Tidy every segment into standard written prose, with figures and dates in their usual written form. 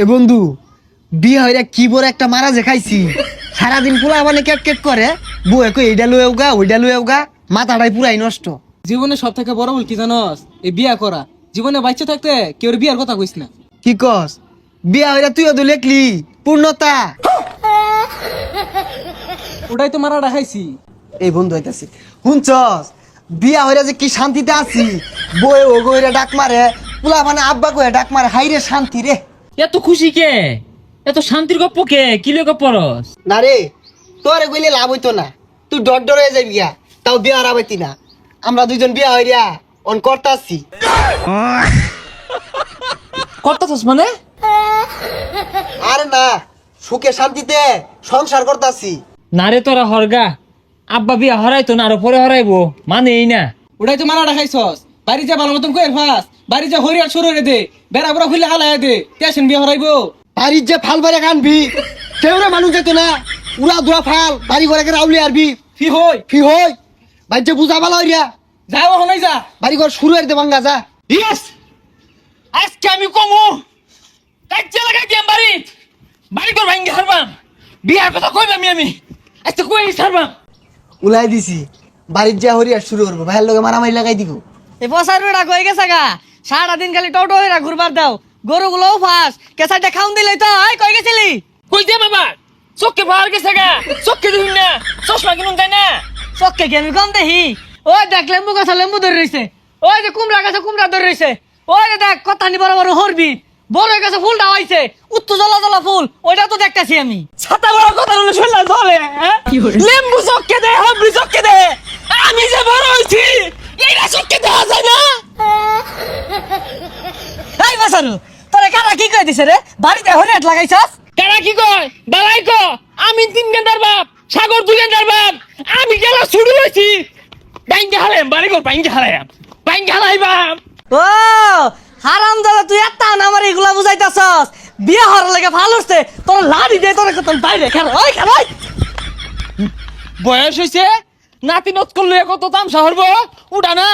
এ বন্ধু বিয়ে হইরা কি বড় একটা মারা যে খাইছি সারাদিন পোলা মানে কেট কেট করে বউ একো এইডা লুয়েও গা ওইডা লুয়েও গা মাথাটাই পুরাই নষ্ট। জীবনে সব থেকে বড় ভুল কি জানস? এই বিয়া করা। জীবনে বাচ্চা থাকতে কেউ বিয়ার কথা কইস না। কি কস বিয়া হইরা তুইও তো লেখলি পূর্ণতা। ওটাই তো মারা খাইছি। এই বন্ধু হইতাছি শুনছস বিয়া হইরা যে কি শান্তিতে আছি বউ ও গইরা ডাক মারে পোলা মানে আব্বা কইরা ডাক মারে হাইরে শান্তি রে। এত খুশি কে? এত শান্তির গপ্প কে? কি লইয়া পরস? না রে তোরে কইলে লাভ হইতো না, তুই ডর ডর হয়ে যাবি গা, তাও বিয়া হারাবাইতি না। আমরা দুইজন বিয়া হইরা অন করতাছি। করতাছস মানে? আরে না সুখে শান্তিতে সংসার করতাছি। না রে তোরা হরগা, আব্বা বিয়া হরাইতো না আরো পরে হরাইবো, মানে এই না। ওটাই তো মারা খাইছস। বাড়ি যা ভালো মতন কইর ফাস, বাড়ি যা হরিয়ার শুরু রে দে, বেড়া বুড়া খুলে হালায় দে, টেনশন বিয়া হরাইবো। বাড়ির যে ফাল বাড়ি কানবি কেউরে মানুষ যেত না, উড়া ধুরা ফাল বাড়ি ঘরে রাউলি আরবি ফি হই ফি হই বাড়ি যে বুঝা ভালো হইয়া যাও হলাই যা। বাড়ি ঘর শুরু হইতে ভাঙ্গা যা। ইয়েস, আজকে আমি কমু কাজে লাগাই দিম বাড়ি, বাড়ি কর ভাঙ্গি হারবাম, বিয়ার কথা কইবাম আমি আজকে কই হারবাম। উলাই দিছি বাড়ির যা হরিয়া শুরু করবো ভাইয়ের লগে মারামারি লাগাই দিব। এই পচার বেড়া কই গেছে গা, সারাদিন খালি টোটো হইরা ঘুরবার দাও, গরুগুলোও ফাঁস, কেঁচাটা খাউন দিলে তো আই কই গেছিলি? কই দে বাবা, চোখে পাওয়ার গেছে গা, চোখে দিন না, চশমা কিনুন তাই না? চক্কে কি আমি কম দেখি? ওই দেখ লেম্বু গাছে লেম্বু ধরে রইছে, ওই যে কুমড়া গাছে কুমড়া ধরে রইছে, ওই যে দেখ কত্তানি বড় বড় হরবি, বড় গাছে ফুলটা হইছে, উত্তর জ্বলা জ্বলা ফুল, ওইটা তো দেখতাছি আমি। ছাতা বড় কথা বলে শুনলা চলে, হ্যাঁ? লেম্বু চোখে দে, হাবড়ি চোখে দে, আমি যে বড় হইছি এইটা চোখে দেখা যায় না। এই বাসারু তোরে কারা কি কই দিছে রে? বাড়িতে হরিয়াট লাগাইছস? কারা কি কয় বালাই ক, আমি 3 ঘন্টার বাপ, সাগর 2 ঘন্টার বাপ, আমি গেলা ছুড়ি লইছি বাইঙ্গে হারাম, বাড়ি কর বাইঙ্গে হারাম, বাইঙ্গে হারাইবাম। ও হারাম দাদা তুই এত না আমার এগুলা বুঝাইতাছস, বিয়ে হওয়ার লাগে ভালো হচ্ছে তোর লাড়ি দে, তোর কত বাইরে খেলা ওই খেলা। বয়স হইছে নাতি নত করলে কত তামসা হরবো উঠা না,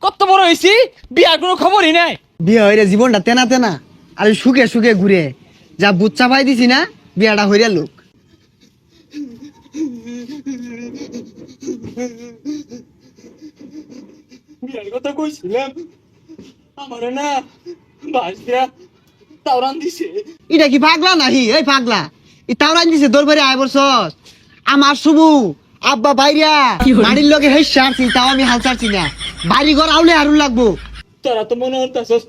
কত বড় হইছি বিয়ার কোনো খবরই নাই। বিয়ে হইরে জীবনটা তেনা তেনা আর সুখে সুখে ঘুরে যা বুচ্চা পাই দিছি না বিয়াটা হইরা লোক। বিয়ার কথা কইছিলাম আমারে না বাস দিয়া তাওরান দিছে। এটা কি পাগলা নাহি? এই পাগলা ই তাওরান দিছে দৌড় বাড়ি আয় বলছস। আমার শুভু আব্বা বাইরা বাড়ির লগে হেই সারছি, তাও আমি হাল ছাড়ছি না, বাড়ি ঘর আউলে হারুন লাগবো। তোরা তো মনে হতাছস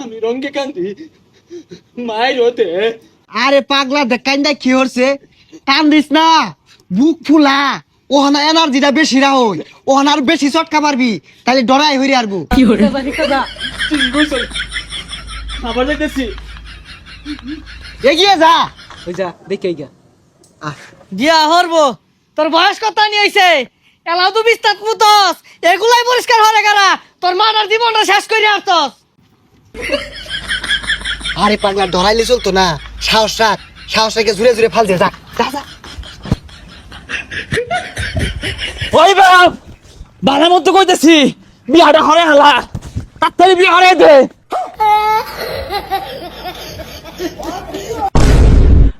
আমি রঙ্গে কান্দি মায়ের হতে। আরে পাগলা দেখাইন্দা কি হচ্ছে, টান দিস না, বুক ফুলা ওহনা এনার্জিটা বেশি রা হই, ওহনা আর বেশি চটকা মারবি তাহলে ডরাই হইরে আরবো। তুই কইছ আবার যাইতেছি। এগিয়ে যা। ওই যা দেখে গা। বিয়া হরবো তোর বয়স কত নি হইছে? এলাও তো বিস্তার মুতস, এগুলাই পরিষ্কার হরে গারা, তোর মাটার জীবনটা শেষ করে আসতস। আরে পাগলা ডরাইলে চলতো না, সাহস রাখ, সাহস রেখে জুড়ে জুড়ে ফাল দিয়ে যা যা যা। ওই বাপ বালা মতো কইতেছি বিয়াটা হরে হালা, তাড়াতাড়ি বিয়া হরে দে।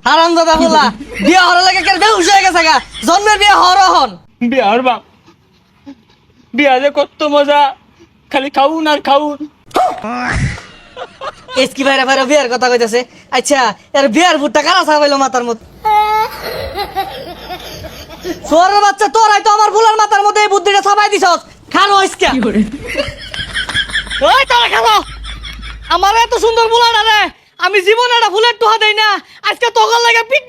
হারাম দাদা বলা বিয়া হওয়ার লাগে কেন বেহুশ হয়ে গেছে গা, জন্মের বিয়া হওয়ার হন। বিয়া হর বাপ, বিয়া যে কত মজা, খালি খাউন আর খাউন। এসকি ভাইরা ভাইরা বিয়ার কথা কইতাছে। আচ্ছা এর বিয়ার ভুট্টা কারা ছাপাইলো মাথার মধ্যে? সোরের বাচ্চা তোরাই তো আমার ফুলার মাথার মধ্যে এই বুদ্ধিটা ছাপাই দিছস। খানো আজকে ওই তোরা খালো আমার এত সুন্দর ফুলাটা রে, আমি জীবনে একটা ফুলের টোহা দেই না, আজকে তোর লাগে পিঠ